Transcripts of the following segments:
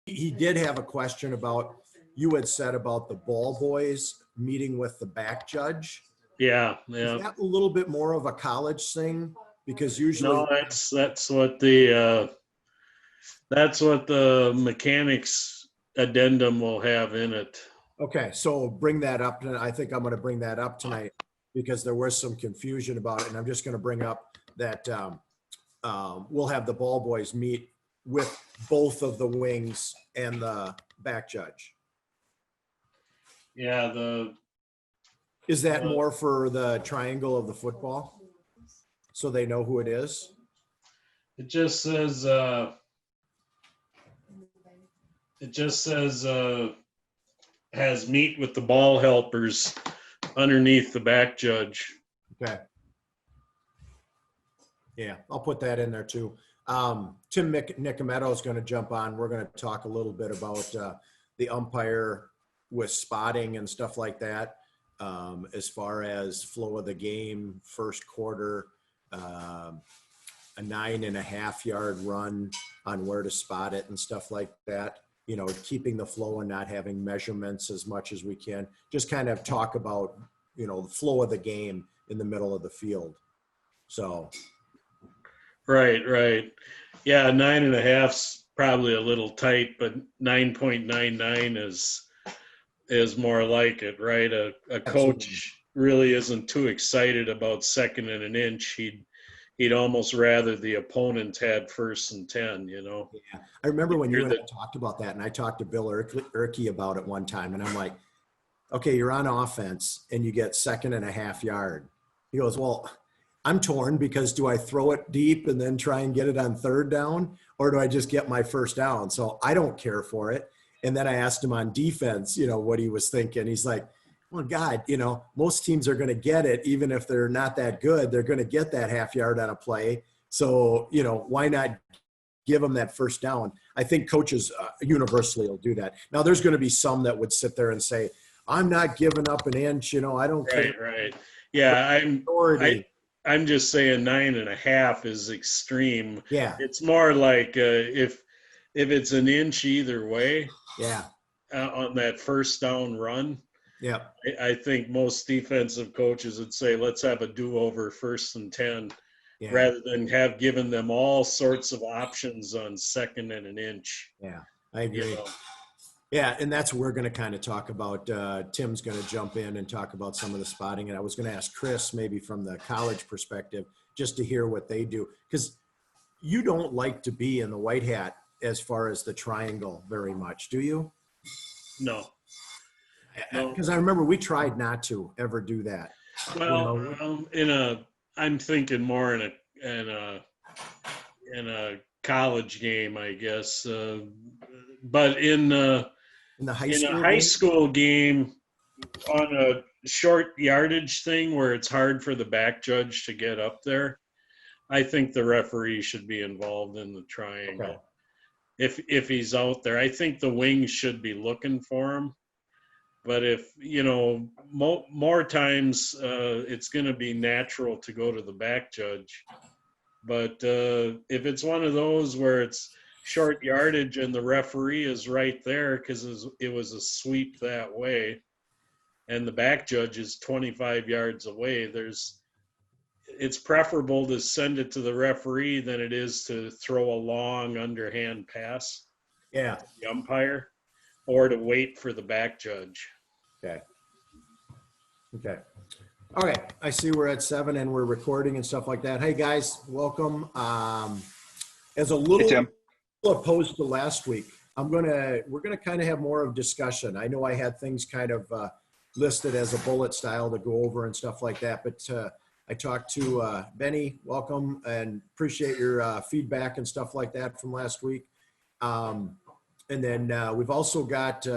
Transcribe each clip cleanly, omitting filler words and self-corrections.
he did have a question about, you had said about the ball boys meeting with the back judge. Yeah. Is that a little bit more of a college thing? Because usually No, that's what the mechanics addendum will have in it. Okay, so bring that up. And I think I'm going to bring that up tonight because there was some confusion about it. And I'm just going to bring up that we'll have the ball boys meet with both of the wings and the back judge. Yeah, Is that more for the triangle of the football? So they know who it is? it just says has meet with the ball helpers underneath the back judge. Okay. Yeah, I'll put that in there too. Tim Nicometto is going to jump on. We're going to talk a little bit about the umpire with spotting and stuff like that. As far as flow of the game, first quarter, a 9.5 yard run on where to spot it and stuff like that. You know, keeping the flow and not having measurements as much as we can. Just kind of talk about, you know, the flow of the game in the middle of the field. So. Right. Yeah, 9.5's probably a little tight, but 9.99 is more like it, right? A coach really isn't too excited about 2nd and an inch. He'd almost rather the opponent had 1st and 10, you know? Yeah. I remember when you and I talked about that, and I talked to Bill Erkey about it one time, and I'm like, okay, you're on offense and you get 2.5 yard. He goes, well, I'm torn because do I throw it deep and then try and get it on 3rd down, or do I just get my 1st down? So I don't care for it. And then I asked him on defense, you know, what he was thinking. He's like, well, God, you know, most teams are going to get it. Even if they're not that good, they're going to get that 1/2 yard on a play. So, you know, why not give them that 1st down? I think coaches universally will do that. Now there's going to be some that would sit there and say, I'm not giving up an inch, you know, I don't care. Right. Yeah. I'm just saying 9.5 is extreme. Yeah. It's more like if it's an inch either way. Yeah. On that 1st down run. Yeah. I think most defensive coaches would say, let's have a do-over 1st and 10, rather than have given them all sorts of options on 2nd and an inch. Yeah, I agree. You know? Yeah, and that's what we're going to kind of talk about. Tim's going to jump in and talk about some of the spotting. And I was going to ask Chris, maybe from the college perspective, just to hear what they do. Because you don't like to be in the white hat as far as the triangle very much, do you? No. Because I remember we tried not to ever do that. Well, I'm thinking more in a college game, I guess. But in a high school game on a short yardage thing where it's hard for the back judge to get up there, I think the referee should be involved in the triangle. Okay. If he's out there, I think the wings should be looking for him. But if, you know, more times it's going to be natural to go to the back judge. But if it's one of those where it's short yardage and the referee is right there because it was a sweep that way and the back judge is 25 yards away, it's preferable to send it to the referee than it is to throw a long underhand pass to the umpire or to wait for the back judge. Okay. All right. I see we're at 7 and we're recording and stuff like that. Hey guys, welcome. As a little opposed to last week, we're gonna kind of have more of discussion. I know I had things kind of listed as a bullet style to go over and stuff like that, but I talked to Benny, welcome, and appreciate your feedback and stuff like that from last week. And then we've also got,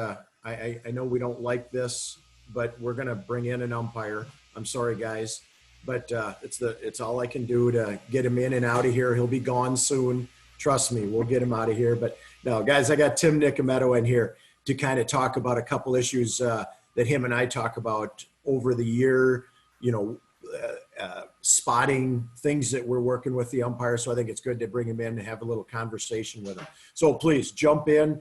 I know we don't like this, but we're going to bring in an umpire. I'm sorry, guys, but it's all I can do to get him in and out of here. He'll be gone soon. Trust me, we'll get him out of here. But no, guys, I got Tim Nicometto in here to kind of talk about a couple issues that him and I talk about over the year, you know, spotting things that we're working with the umpire. So I think it's good to bring him in and have a little conversation with him. So please jump in.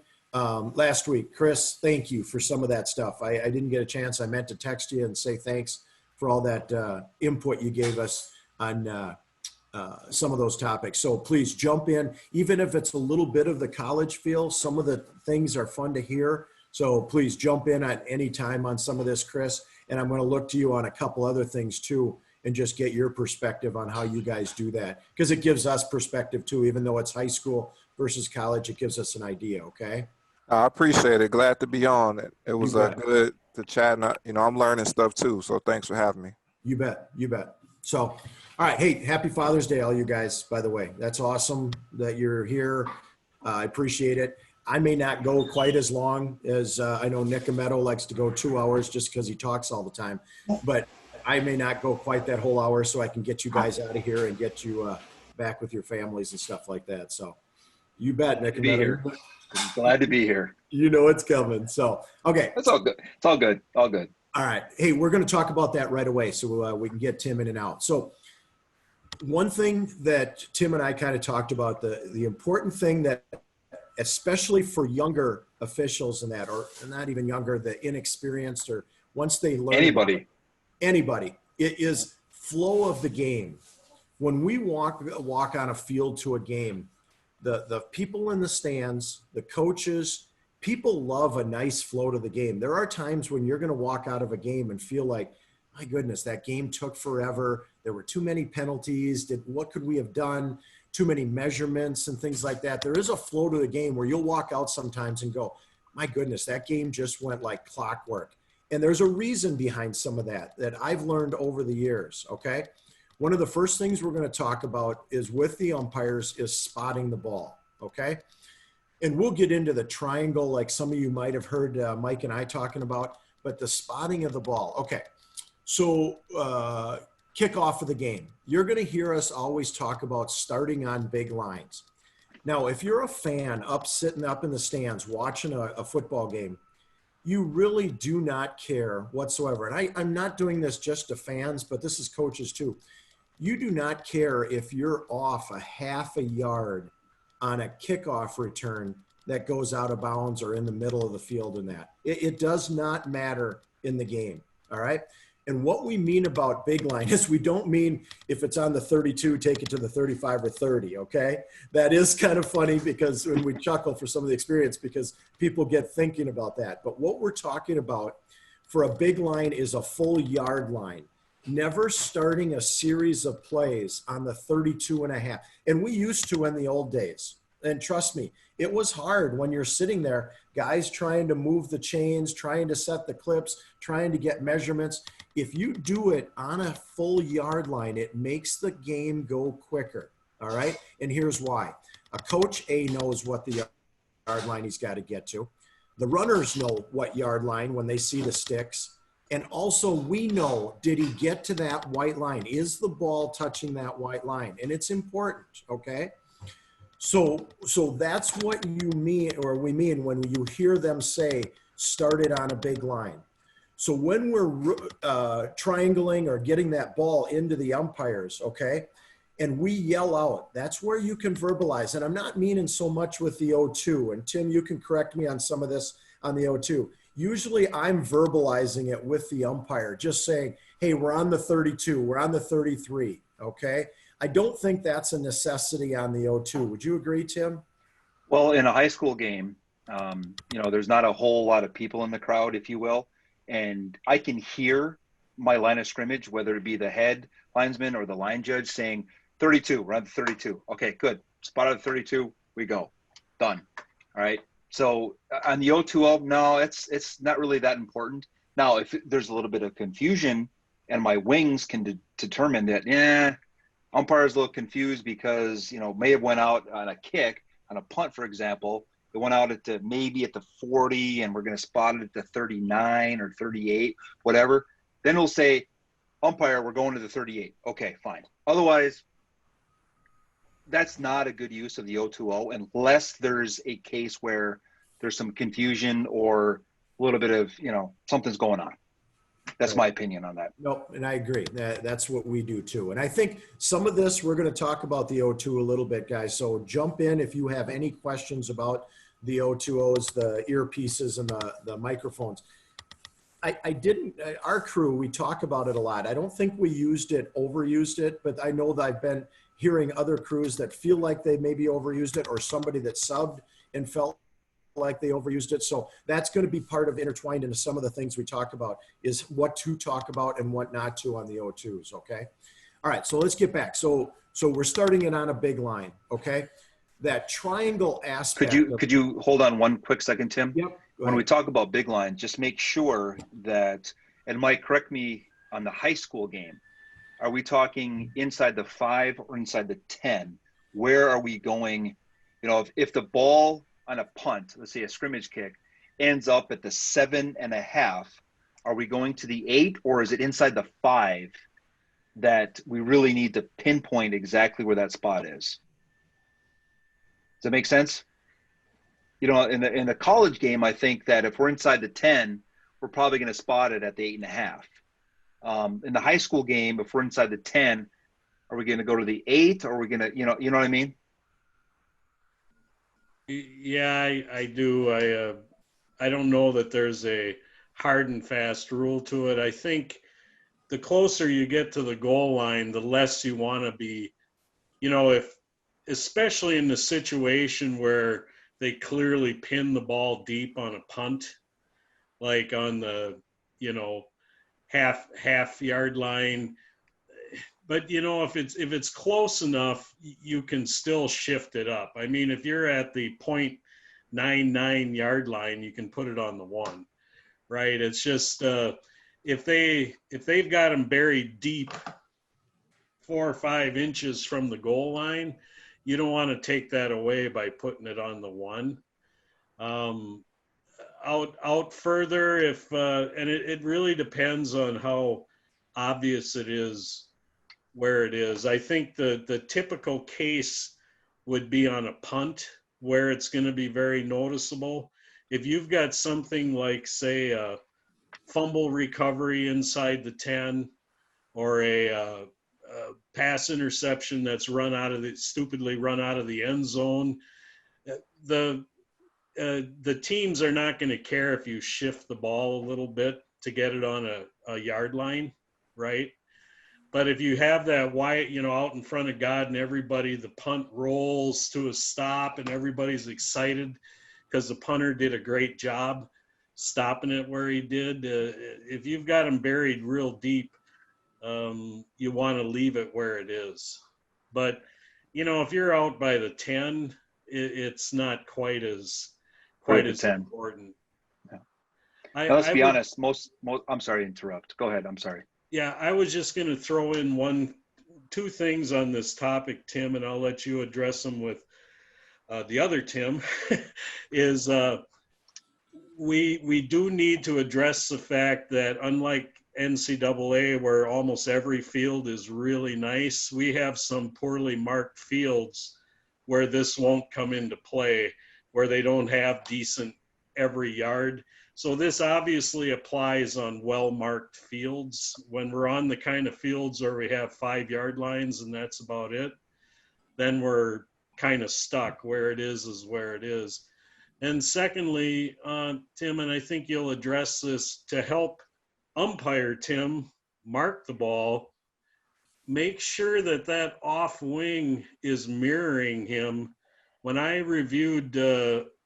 last week. Chris, thank you for some of that stuff. I didn't get a chance. I meant to text you and say thanks for all that input you gave us on some of those topics. So please jump in, even if it's a little bit of the college feel. Some of the things are fun to hear. So please jump in at any time on some of this, Chris. And I'm going to look to you on a couple other things too, and just get your perspective on how you guys do that. Because it gives us perspective too, even though it's high school versus college, it gives us an idea, okay? I appreciate it. Glad to be on. It was good to chat. And, I'm learning stuff too. So thanks for having me. You bet. You bet. So, all right. Hey, happy Father's Day, all you guys, by the way. That's awesome that you're here. I appreciate it. I may not go quite as long as I know Nick Ametto likes to go 2 hours just because he talks all the time. But I may not go quite that whole hour, so I can get you guys out of here and get you back with your families and stuff like that. So you bet, Nick Ametto. Glad to be here. You know it's coming. So, okay. That's all good. It's all good. All good. All right. Hey, we're going to talk about that right away so we can get Tim in and out. So one thing that Tim and I kind of talked about, the important thing that, especially for younger officials and that, or not even younger, the inexperienced, or once they learn. Anybody, it is flow of the game. When we walk on a field to a game, the people in the stands, the coaches, people love a nice flow to the game. There are times when you're going to walk out of a game and feel like, my goodness, that game took forever. There were too many penalties. What could we have done? Too many measurements and things like that. There is a flow to the game where you'll walk out sometimes and go, my goodness, that game just went like clockwork. And there's a reason behind some of that I've learned over the years, okay? One of the first things we're going to talk about is with the umpires is spotting the ball, okay? And we'll get into the triangle like some of you might have heard Mike and I talking about, but the spotting of the ball. Okay, so kickoff of the game. You're going to hear us always talk about starting on big lines. Now, if you're a fan sitting up in the stands watching a football game, you really do not care whatsoever. And I'm not doing this just to fans, but this is coaches too. You do not care if you're off a half a yard on a kickoff return that goes out of bounds or in the middle of the field in that. It does not matter in the game, all right? And what we mean about big line is we don't mean if it's on the 32, take it to the 35 or 30, okay? That is kind of funny because when we chuckle for some of the experience because people get thinking about that. But what we're talking about for a big line is a full yard line. Never starting a series of plays on the 32 and a half. And we used to in the old days. And trust me, it was hard when you're sitting there, guys trying to move the chains, trying to set the clips, trying to get measurements. If you do it on a full yard line, it makes the game go quicker, all right? And here's why. A coach A knows what the yard line he's got to get to. The runners know what yard line when they see the sticks. And also we know, did he get to that white line? Is the ball touching that white line? And it's important, okay? So that's what you mean, or we mean when you hear them say, started on a big line. So when we're triangling or getting that ball into the umpires, okay, and we yell out, that's where you can verbalize. And I'm not meaning so much with the 0-2, and Tim, you can correct me on some of this on the 0-2. Usually I'm verbalizing it with the umpire, just saying, hey, we're on the 32, we're on the 33, okay? I don't think that's a necessity on the 0-2. Would you agree, Tim? Well, in a high school game, there's not a whole lot of people in the crowd, if you will. And I can hear my line of scrimmage, whether it be the head linesman or the line judge saying 32, we're on the 32. Okay, good. Spot on the 32, we go. Done. All right. So on the 0-2, no, it's not really that important. Now, if there's a little bit of confusion and my wings can determine that, umpire's a little confused because, may have went out on a kick, on a punt, for example. It went out maybe at the 40 and we're going to spot it at the 39 or 38, whatever. Then it'll say, umpire, we're going to the 38. Okay, fine. Otherwise, that's not a good use of the 0-2 unless there's a case where there's some confusion or a little bit of, something's going on. That's my opinion on that. Nope, and I agree. That's what we do too. And I think some of this, we're going to talk about the 0-2 a little bit, guys. So jump in if you have any questions about the O2Os, the earpieces, and the microphones. I didn't, our crew, we talk about it a lot. I don't think we overused it, but I know that I've been hearing other crews that feel like they maybe overused it, or somebody that subbed and felt like they overused it. So that's going to be part of intertwined into some of the things we talk about, is what to talk about and what not to on the O2s. Okay. All right. So let's get back. So we're starting it on a big line. Okay. That triangle aspect. Could you hold on one quick second, Tim? Yep. When we talk about big line, just make sure that, and Mike, correct me on the high school game. Are we talking inside the 5 or inside the 10? Where are we going? You know, if the ball on a punt, let's say a scrimmage kick, ends up at the 7.5, are we going to the 8, or is it inside the 5 that we really need to pinpoint exactly where that spot is? Does that make sense? You know, in the college game, I think that if we're inside the 10, we're probably going to spot it at the 8.5. In the high school game, if we're inside the 10, are we going to go to the 8, or are we going to, you know what I mean? Yeah, I do. I don't know that there's a hard and fast rule to it. I think the closer you get to the goal line, the less you want to be, you know, especially in the situation where they clearly pin the ball deep on a punt, like on the, you know, half yard line. But you know, if it's close enough, you can still shift it up. I mean, if you're at the 0.99 yard line, you can put it on the 1, right? It's just if they've got them buried deep 4 or 5 inches from the goal line, you don't want to take that away by putting it on the 1. Out further, if and it really depends on how obvious it is where it is. I think the typical case would be on a punt, where it's going to be very noticeable. If you've got something like, say, a fumble recovery inside the 10, or a pass interception that's stupidly run out of the end zone, the teams are not going to care if you shift the ball a little bit to get it on a yard line, right? But if you have that wide, you know, out in front of God and everybody, the punt rolls to a stop and everybody's excited because the punter did a great job stopping it where he did. If you've got them buried real deep, you want to leave it where it is. But, you know, if you're out by the 10, it's not quite as important. Yeah. Now, let's be honest. Most. I'm sorry to interrupt. Go ahead. I'm sorry. Yeah, I was just going to throw in two things on this topic, Tim, and I'll let you address them with the other Tim. Is we do need to address the fact that, unlike NCAA, where almost every field is really nice, we have some poorly marked fields where this won't come into play, where they don't have decent every yard. So this obviously applies on well-marked fields. When we're on the kind of fields where we have 5 yard lines and that's about it, then we're kind of stuck. Where it is where it is. And secondly, Tim, and I think you'll address this, to help umpire Tim mark the ball, make sure that off wing is mirroring him. When I reviewed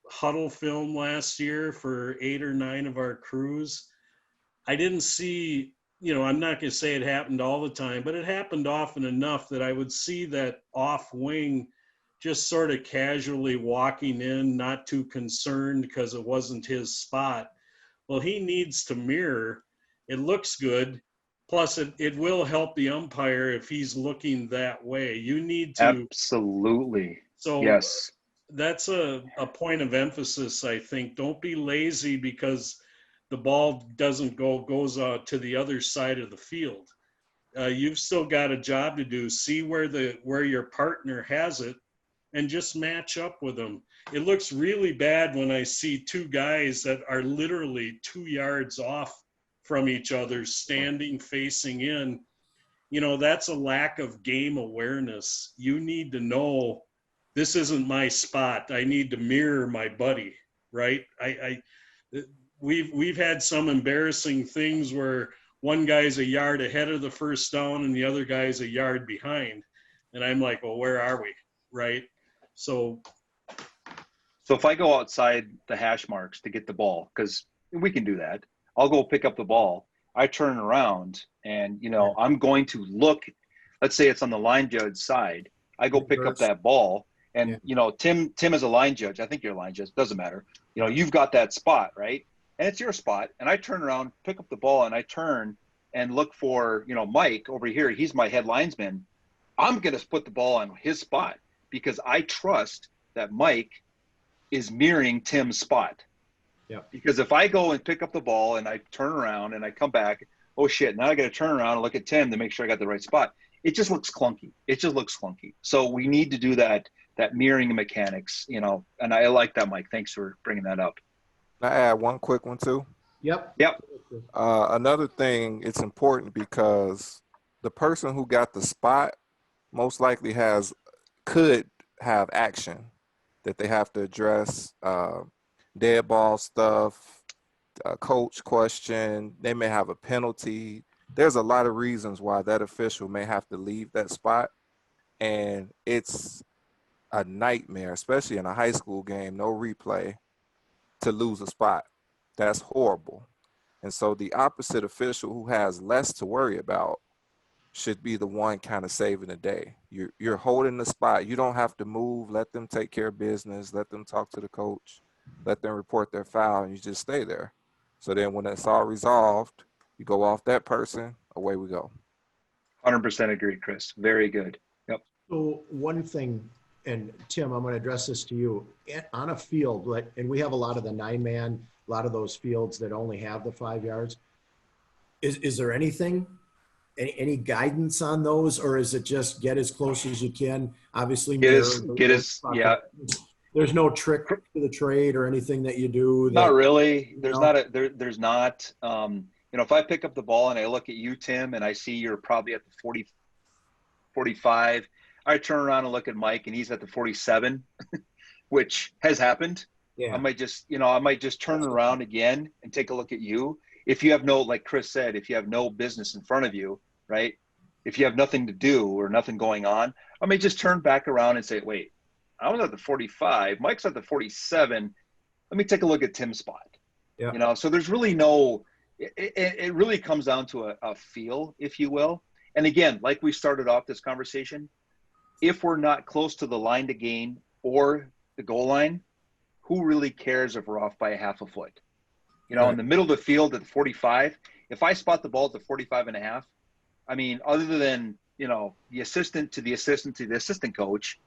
huddle film last year for 8 or 9 of our crews, I didn't see, you know, I'm not going to say it happened all the time, but it happened often enough that I would see that off wing just sort of casually walking in, not too concerned because it wasn't his spot. Well, he needs to mirror. It looks good. Plus, it will help the umpire if he's looking that way. You need to. Absolutely. So yes. That's a point of emphasis, I think. Don't be lazy because the ball goes to the other side of the field. You've still got a job to do. See where your partner has it and just match up with them. It looks really bad when I see 2 guys that are literally 2 yards off from each other, standing, facing in. You know, that's a lack of game awareness. You need to know this isn't my spot. I need to mirror my buddy, right? We've had some embarrassing things where one guy's a yard ahead of the first down and the other guy's a yard behind. And I'm like, well, where are we? Right. So if I go outside the hash marks to get the ball, because we can do that, I'll go pick up the ball. I turn around and, I'm going to look, let's say it's on the line judge side. I go pick up that ball and, Tim is a line judge. I think you're a line judge. Doesn't matter. You've got that spot, right? And it's your spot. And I turn around, pick up the ball, and I turn and look for, Mike over here. He's my head linesman. I'm going to put the ball on his spot because I trust that Mike is mirroring Tim's spot. Yeah. Because if I go and pick up the ball and I turn around and I come back, oh shit, now I got to turn around and look at Tim to make sure I got the right spot. It just looks clunky. So we need to do that mirroring mechanics, and I like that, Mike. Thanks for bringing that up. Can I add one quick one too? Yep. Another thing, it's important because the person who got the spot most likely could have action that they have to address, dead ball stuff, coach question. They may have a penalty. There's a lot of reasons why that official may have to leave that spot. And it's a nightmare, especially in a high school game, no replay, to lose a spot. That's horrible. And so the opposite official who has less to worry about should be the one kind of saving the day. You're holding the spot. You don't have to move. Let them take care of business. Let them talk to the coach. Let them report their foul, and you just stay there. So then when it's all resolved, you go off that person, away we go. 100% agree, Chris. Very good. Yep. So one thing, and Tim, I'm going to address this to you. On a field, and we have a lot of the 9-man, a lot of those fields that only have the 5 yards. Is there anything, any guidance on those, or is it just get as close as you can? Obviously, there's no trick to the trade or anything that you do. Not really. There's not. If I pick up the ball and I look at you, Tim, and I see you're probably at the 40, 45, I turn around and look at Mike and he's at the 47, which has happened. Yeah. I might just turn around again and take a look at you. If you have like Chris said, if you have no business in front of you, right? If you have nothing to do or nothing going on, I may just turn back around and say, wait, I was at the 45, Mike's at the 47. Let me take a look at Tim's spot. Yeah. So there's really it really comes down to a feel, if you will. And again, like we started off this conversation, if we're not close to the line to gain or the goal line, who really cares if we're off by a half a foot? Right. In the middle of the field at the 45, if I spot the ball at the 45 and a half, I mean, other than, the assistant to the assistant coach,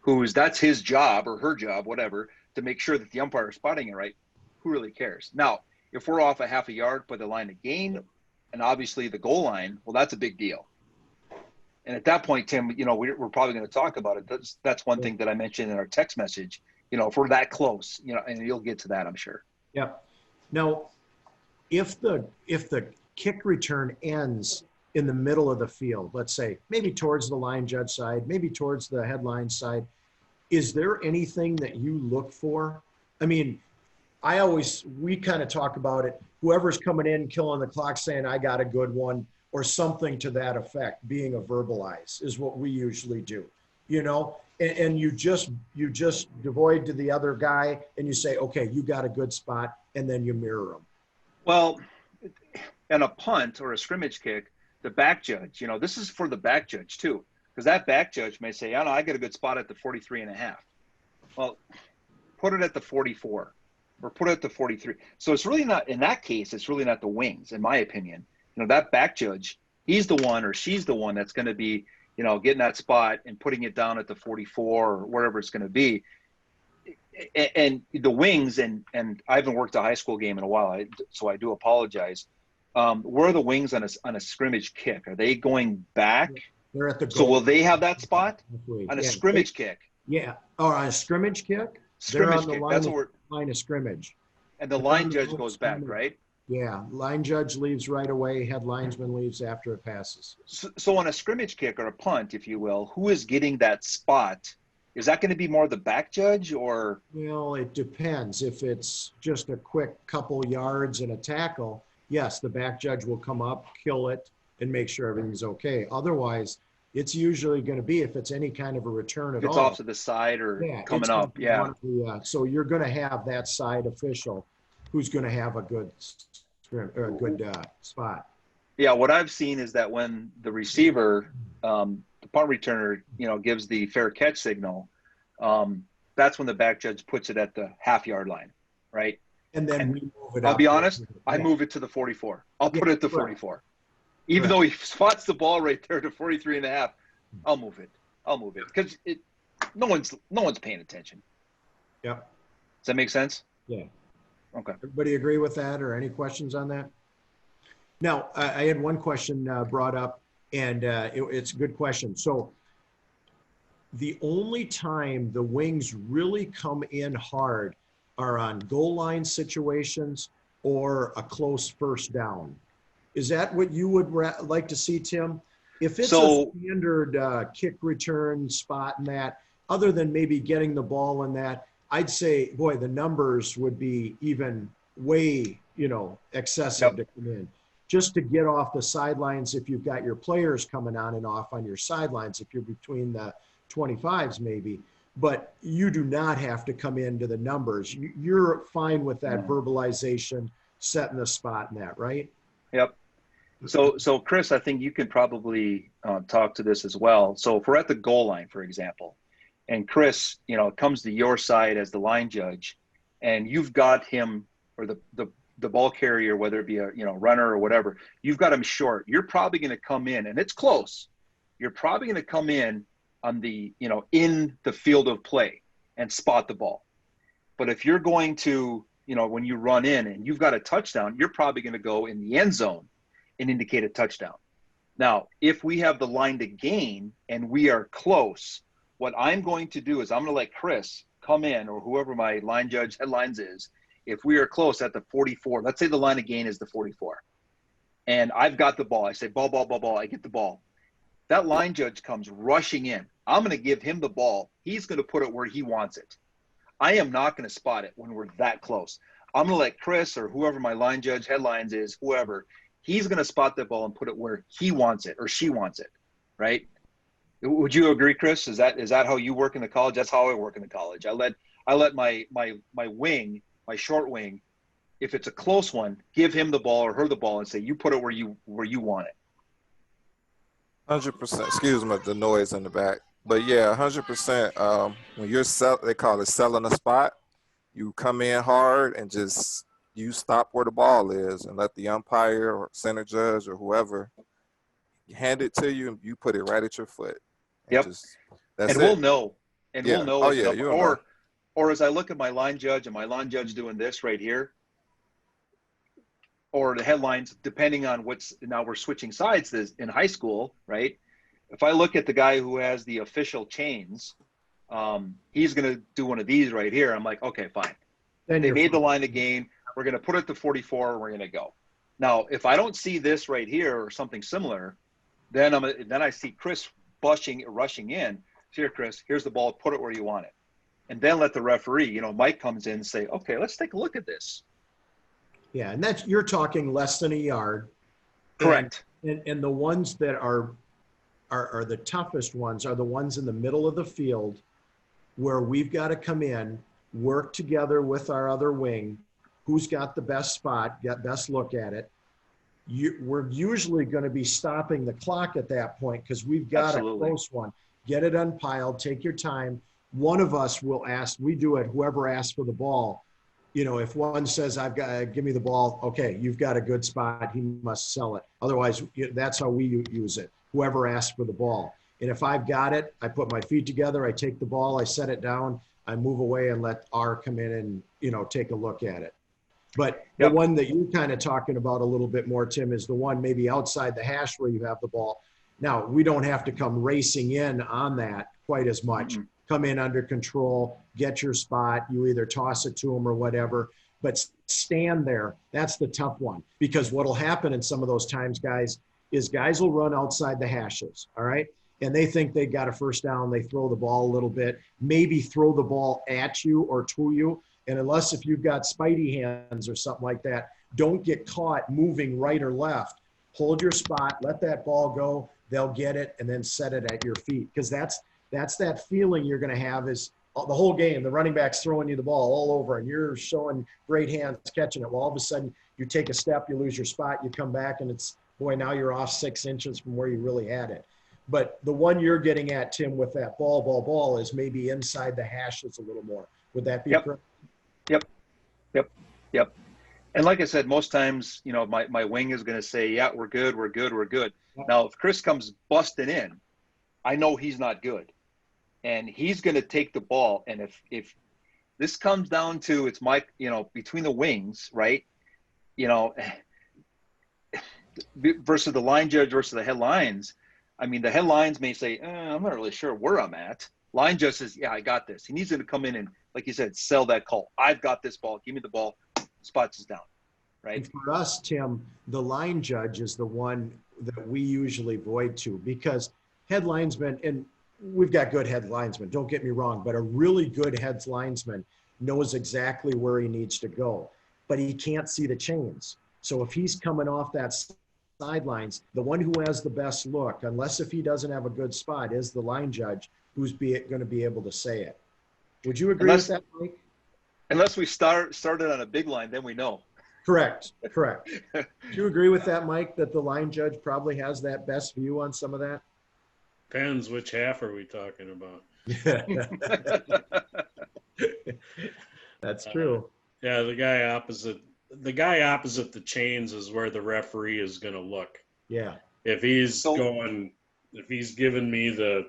that's his job or her job, whatever, to make sure that the umpire is spotting it right, who really cares? Now, if we're off a half a yard by the line of gain and obviously the goal line, well, that's a big deal. And at that point, Tim, we're probably going to talk about it. That's one thing that I mentioned in our text message, if we're that close, and you'll get to that, I'm sure. Yeah. Now, if the kick return ends in the middle of the field, let's say maybe towards the line judge side, maybe towards the headline side, is there anything that you look for? I mean, we kind of talk about it. Whoever's coming in, killing the clock, saying, I got a good one, or something to that effect, being a verbalize is what we usually do, and you just devoid to the other guy and you say, okay, you got a good spot, and then you mirror them. Well, in a punt or a scrimmage kick, the back judge, this is for the back judge too, because that back judge may say, I got a good spot at the 43 and a half. Well, put it at the 44 or put it at the 43. So it's really not, in that case, it's really not the wings, in my opinion. That back judge, he's the one or she's the one that's going to be, getting that spot and putting it down at the 44 or wherever it's going to be. And the wings, and I haven't worked a high school game in a while, so I do apologize. Where are the wings on a scrimmage kick? Are they going back? They're at the goal. So will they have that spot on a scrimmage kick? Yeah, or on a scrimmage kick? Scrimmage on the kick. line of scrimmage. And the line judge goes back, right? Yeah, line judge leaves right away. Head linesman leaves after it passes. So on a scrimmage kick or a punt, if you will, who is getting that spot Is that going to be more the back judge or? Well, it depends. If it's just a quick couple yards and a tackle, yes, the back judge will come up, kill it, and make sure everything's okay. Otherwise, it's usually going to be, if it's any kind of a return at It's all. off to the side or Yeah, coming it's gonna up. be Yeah. one of the, so you're going to have that side official who's going to have a good spot. Yeah. What I've seen is that when the receiver, the punt returner, gives the fair catch signal, that's when the back judge puts it at the half-yard line, right? And then we move it I'll up. be honest, Yeah. I move it to the 44. I'll put it at the correct. 44. Even though he spots the ball right there to 43 and a half, I'll move it. Because no one's paying attention. Yep. Does that make sense? Yeah. Okay. Everybody agree with that, or any questions on that? Now, I had one question brought up, and it's a good question. So the only time the wings really come in hard are on goal line situations or a close first down. Is that what you would like to see, Tim? If it's a standard kick return spot and that, other than maybe getting the ball in that, I'd say, boy, the numbers would be even way, excessive to come in. Just to get off the sidelines, if you've got your players coming on and off on your sidelines, if you're between the 25s maybe, but you do not have to come into the numbers. You're fine with that verbalization, setting the spot in that, right? Yep. So Chris, I think you can probably talk to this as well. So if we're at the goal line, for example, and Chris, comes to your side as the line judge, and you've got him, or the ball carrier, whether it be a runner or whatever, you've got him short. You're probably going to come in, and it's close. You're probably going to come in on the in the field of play and spot the ball. But if you're going to when you run in and you've got a touchdown, you're probably going to go in the end zone and indicate a touchdown. Now, if we have the line to gain and we are close, what I'm going to do is I'm going to let Chris come in, or whoever my line judge headlines is. If we are close at the 44, let's say the line of gain is the 44, and I've got the ball. I say, ball, I get the ball. That line judge comes rushing in. I'm going to give him the ball. He's going to put it where he wants it. I am not going to spot it when we're that close. I'm going to let Chris, or whoever my line judge headlines is, whoever, he's going to spot that ball and put it where he wants it or she wants it, right? Would you agree, Chris? Is that how you work in the college? That's how I work in the college. I let my wing, my short wing, if it's a close one, give him the ball or her the ball and say, you put it where you want it. 100%. Excuse me, the noise in the back. But yeah, 100%. When you're they call it selling a spot. You come in hard and just you stop where the ball is and let the umpire or center judge or whoever hand it to you, and you put it right at your foot. Yep. That's it. We'll know. And yeah. We'll know. Oh yeah. You'll know. Or as I look at my line judge and my line judge doing this right here, or the headlines, depending on now we're switching sides in high school, right? If I look at the guy who has the official chains, he's going to do one of these right here. I'm like, okay, fine. They made the line of gain. We're going to put it to 44 and we're going to go. Now, if I don't see this right here or something similar, then I see Chris rushing in. Here, Chris, here's the ball. Put it where you want it. And then let the referee, Mike comes in and say, okay, let's take a look at this. Yeah, and you're talking less than a yard. Correct. And the ones that are the toughest ones are the ones in the middle of the field where we've got to come in, work together with our other wing, who's got the best spot, get best look at it. We're usually going to be stopping the clock at that point because we've got Absolutely. a close one. Get it unpiled, take your time. One of us will ask, we do it, whoever asks for the ball. If one says, give me the ball, okay, you've got a good spot, he must sell it. Otherwise, that's how we use it, whoever asks for the ball. And if I've got it, I put my feet together, I take the ball, I set it down, I move away and let R come in and, take a look at it. But the one that you're kind of talking about a little bit more, Tim, is the one maybe outside the hash where you have the ball. Now, we don't have to come racing in on that quite as much. Mm-hmm. Come in under control, get your spot. You either toss it to them or whatever, but stand there. That's the tough one, because what'll happen in some of those times, guys, is guys will run outside the hashes. All right. and they think they got a first down, they throw the ball a little bit, maybe throw the ball at you or to you. And unless if you've got spidey hands or something like that, don't get caught moving right or left. Hold your spot, let that ball go, they'll get it, and then set it at your feet. Because that's that feeling you're going to have is the whole game, the running back's throwing you the ball all over, and you're showing great hands catching it. Well, all of a sudden, you take a step, you lose your spot, you come back, and it's, boy, now you're off 6 inches from where you really had it. But the one you're getting at, Tim, with that ball is maybe inside the hashes a little more. Would that be correct? Yep. And like I said, most times, you know, my wing is going to say, yeah, we're good. Yep. Now, if Chris comes busting in, I know he's not good. And he's going to take the ball. And if this comes down to, it's my, you know, between the wings, right? You know, versus the line judge versus the headlines. I mean, the headlines may say, I'm not really sure where I'm at. Line judge says, yeah, I got this. He needs to come in and, like you said, sell that call. I've got this ball. Give me the ball. Spots is down, right? And for us, Tim, the line judge is the one that we usually void to, because head linesmen, and we've got good head linesmen, don't get me wrong, but a really good head linesman knows exactly where he needs to go, but he can't see the chains. So if he's coming off that sidelines, the one who has the best look, unless if he doesn't have a good spot, is the line judge who's going to be able to say it. Would you agree with that, Mike? Unless we started on a big line, then we know. Correct. Do you agree with that, Mike, that the line judge probably has that best view on some of that? Depends which half are we talking about. That's true. Yeah, the guy opposite the chains is where the referee is going to look. Yeah. If he's giving me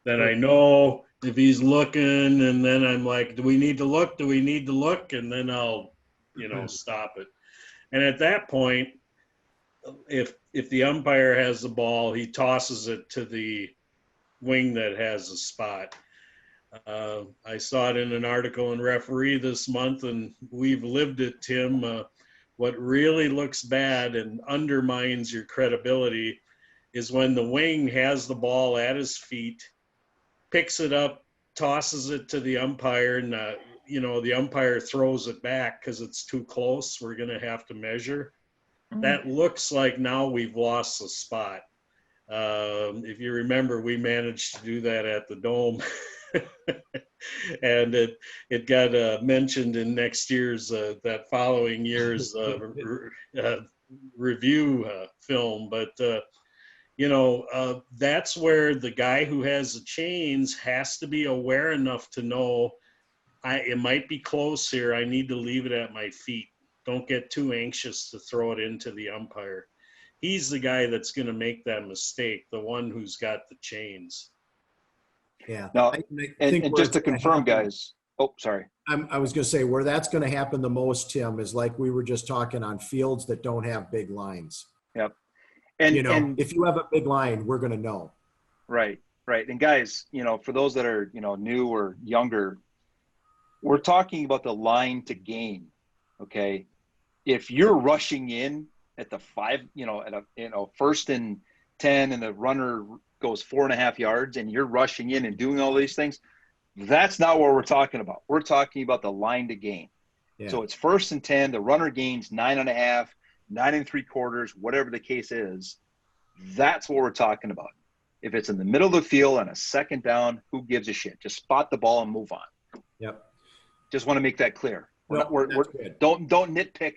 then I know. If he's looking, and then I'm like, do we need to look? And then I'll, stop it. And at that point, if the umpire has the ball, he tosses it to the wing that has a spot. I saw it in an article in Referee this month, and we've lived it, Tim. What really looks bad and undermines your credibility is when the wing has the ball at his feet, picks it up, tosses it to the umpire, and the umpire throws it back because it's too close. We're going to have to measure. That looks like now we've lost the spot. If you remember, we managed to do that at the Dome. And it got mentioned in next year's, that following year's review film. But, that's where the guy who has the chains has to be aware enough to know it might be close here. I need to leave it at my feet. Don't get too anxious to throw it into the umpire. He's the guy that's going to make that mistake, the one who's got the chains. Yeah. Now, and just to confirm, guys. Oh, sorry. I was going to say where that's going to happen the most, Tim, is like we were just talking on fields that don't have big lines. Yep. And if you have a big line, we're going to know. Right. And guys, for those that are, new or younger, we're talking about the line to gain. Okay. If you're rushing in at the 5, first and 10, and the runner goes 4.5 yards, and you're rushing in and doing all these things, that's not what we're talking about. We're talking about the line to gain. Yeah. So it's first and 10, the runner gains 9.5, 9 3/4, whatever the case is. That's what we're talking about. If it's in the middle of the field on a second down, who gives a shit? Just spot the ball and move on. Yep. Just want to make that clear. Don't nitpick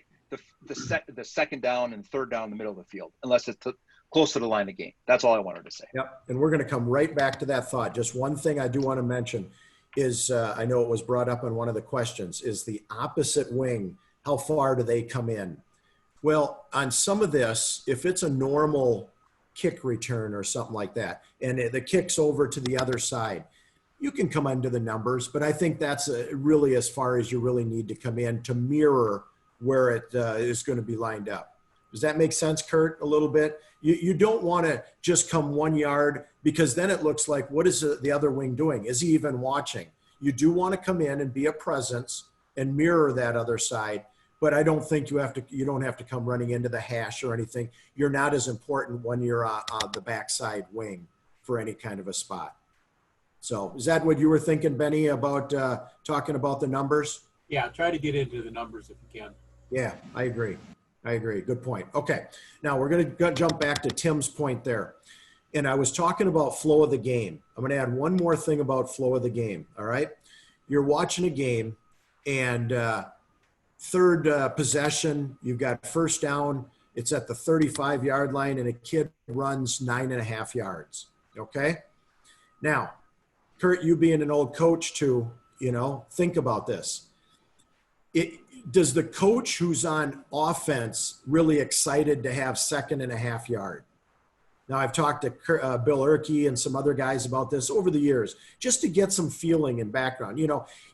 the second down and third down in the middle of the field unless it's close to the line of game. That's all I wanted to say. Yep. And we're going to come right back to that thought. Just one thing I do want to mention is I know it was brought up in one of the questions, is the opposite wing. How far do they come in? Well, on some of this, if it's a normal kick return or something like that, and the kick's over to the other side, you can come into the numbers, but I think that's really as far as you really need to come in to mirror where it is going to be lined up. Does that make sense, Kurt, a little bit? You don't want to just come 1 yard, because then it looks like, what is the other wing doing? Is he even watching? You do want to come in and be a presence and mirror that other side, but I don't think you don't have to come running into the hash or anything. You're not as important when you're on the backside wing for any kind of a spot. So is that what you were thinking, Benny, about talking about the numbers? Yeah, try to get into the numbers if you can. Yeah, I agree. Good point. Okay. Now we're going to jump back to Tim's point there. And I was talking about flow of the game. I'm going to add one more thing about flow of the game. All right. You're watching a game and third possession, you've got first down. It's at the 35-yard line and a kid runs 9.5 yards. Okay. Now, Kurt, you being an old coach too, think about this. Does the coach who's on offense really excited to have 2.5 yard? Now, I've talked to Bill Erkey and some other guys about this over the years, just to get some feeling and background.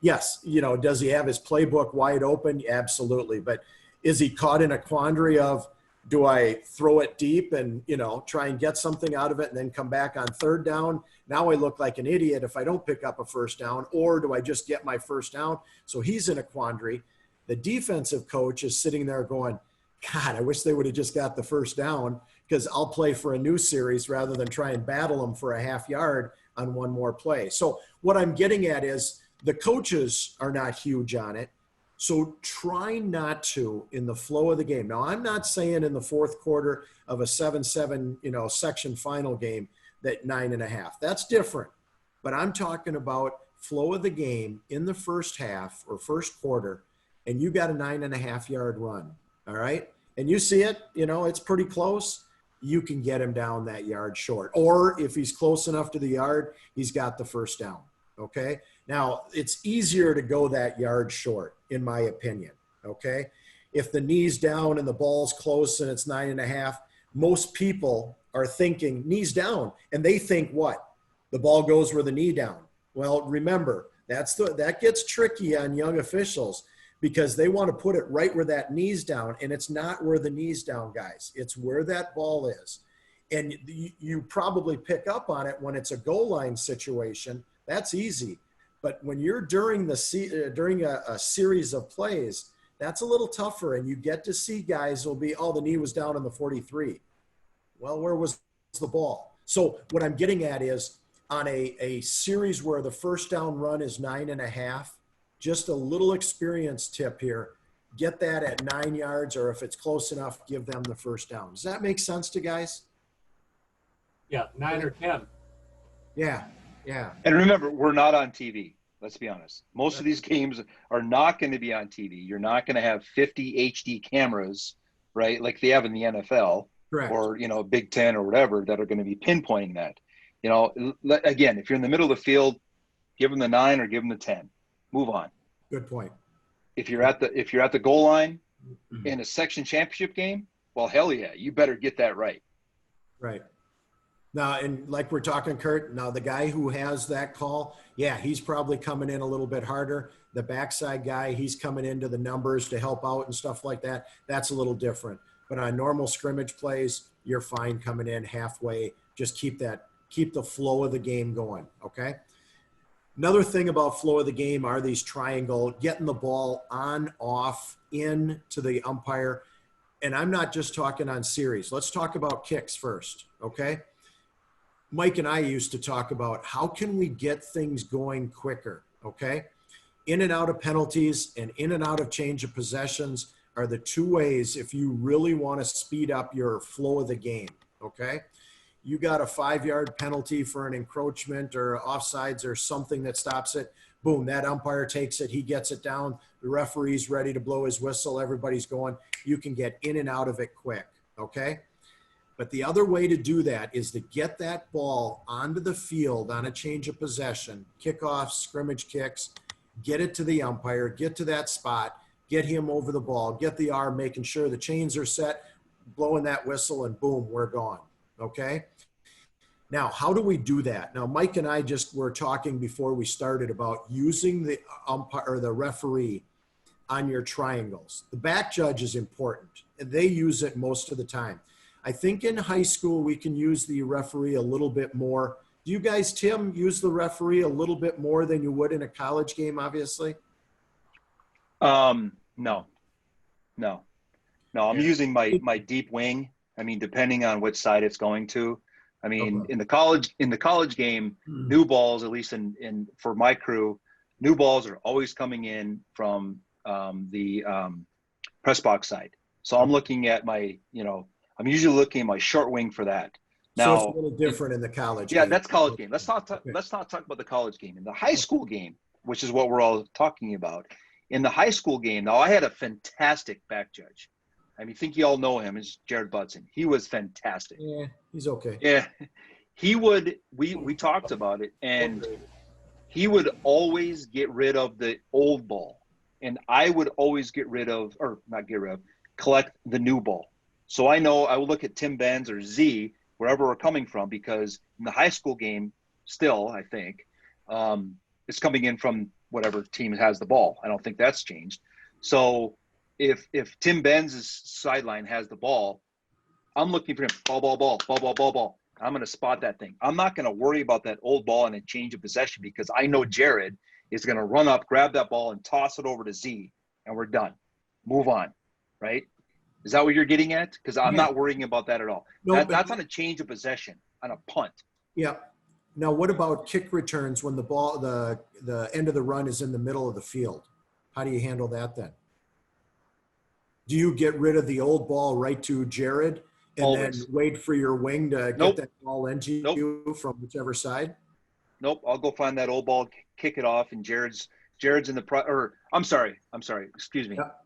Yes, does he have his playbook wide open? Absolutely. But is he caught in a quandary of, do I throw it deep and, try and get something out of it and then come back on third down? Now I look like an idiot if I don't pick up a first down, or do I just get my first down? So he's in a quandary. The defensive coach is sitting there going, God, I wish they would have just got the first down, because I'll play for a new series rather than try and battle them for a half yard on one more play. So what I'm getting at is the coaches are not huge on it. So try not to, in the flow of the game. Now, I'm not saying in the fourth quarter of a 7-7, section final game that 9.5. That's different. But I'm talking about flow of the game in the first half or first quarter, and you got a 9.5 yard run. All right. And you see it, it's pretty close. You can get him down that yard short. Or if he's close enough to the yard, he's got the first down. Okay. Now, it's easier to go that yard short, in my opinion. Okay. If the knee's down and the ball's close and it's 9.5, most people are thinking knees down, and they think what? The ball goes where the knee down. Well, remember, that gets tricky on young officials, because they want to put it right where that knee's down, and it's not where the knee's down, guys. It's where that ball is. And you probably pick up on it when it's a goal line situation. That's easy. But when you're during a series of plays, that's a little tougher, and you get to see guys will be, the knee was down in the 43. Well, where was the ball? So what I'm getting at is, on a series where the first down run is 9.5, just a little experience tip here. Get that at 9 yards, or if it's close enough, give them the first down. Does that make sense to guys? Yeah, 9 or 10. Yeah. And remember, we're not on TV. Let's be honest. Most of these games are not going to be on TV. You're not going to have 50 HD cameras, right, like they have in the NFL. Correct. Or, Big Ten or whatever, that are going to be pinpointing that. Again, if you're in the middle of the field, give them the 9 or give them the 10. Move on. Good point. If you're at the goal line in a section championship game, well, hell yeah, you better get that right. Right. Now, and like we're talking, Kurt, now the guy who has that call, yeah, he's probably coming in a little bit harder. The backside guy, he's coming into the numbers to help out and stuff like that. That's a little different. But on normal scrimmage plays, you're fine coming in halfway. Just keep the flow of the game going, okay? Another thing about flow of the game are these getting the ball on, off, in to the umpire. And I'm not just talking on series. Let's talk about kicks first, okay? Mike and I used to talk about how can we get things going quicker, okay? In and out of penalties and in and out of change of possessions are the two ways if you really want to speed up your flow of the game, okay? You got a 5-yard penalty for an encroachment or offsides or something that stops it. Boom, that umpire takes it. He gets it down. The referee's ready to blow his whistle. Everybody's going. You can get in and out of it quick, okay? But the other way to do that is to get that ball onto the field on a change of possession, kickoffs, scrimmage kicks, get it to the umpire, get to that spot, get him over the ball, get the arm, making sure the chains are set, blowing that whistle, and boom, we're gone, okay? Now, how do we do that? Now, Mike and I just were talking before we started about using the umpire or the referee on your triangles. The back judge is important. They use it most of the time. I think in high school, we can use the referee a little bit more. Do you guys, Tim, use the referee a little bit more than you would in a college game, obviously? No. I'm using my deep wing. I mean, depending on which side it's going to. I mean, Okay. in the college game, new balls, at least in for my crew, new balls are always coming in from the press box side. So I'm looking at my, I'm usually looking at my short wing for that. So Now, it's a little different in the college yeah, game. that's college game. Let's not talk about the college game. In the high school game, which is what we're all talking about, in the high school game, now I had a fantastic back judge. I mean, I think you all know him. It's Jared Budson. He was fantastic. Yeah, he's okay. Yeah, he would. We talked about it, and he would always get rid of the old ball, and I would always collect the new ball. So I know I will look at Tim Benz or Z, wherever we're coming from, because in the high school game, still, I think, it's coming in from whatever team has the ball. I don't think that's changed. So if Tim Benz's sideline has the ball, I'm looking for him, ball. I'm going to spot that thing. I'm not going to worry about that old ball and a change of possession, because I know Jared is going to run up, grab that ball, and toss it over to Z, and we're done. Move on, right? Is that what you're getting at? Because I'm not worrying about that at all. No, That's on a change of possession, on a punt. Yeah. Now, what about kick returns when the ball, the end of the run is in the middle of the field? How do you handle that then? Do you get rid of the old ball right to Jared and Always. then wait for your wing to get that ball into you from whichever side? Nope. I'll go find that old ball, kick it off, and Jared's in the I'm sorry. Excuse me. Yep.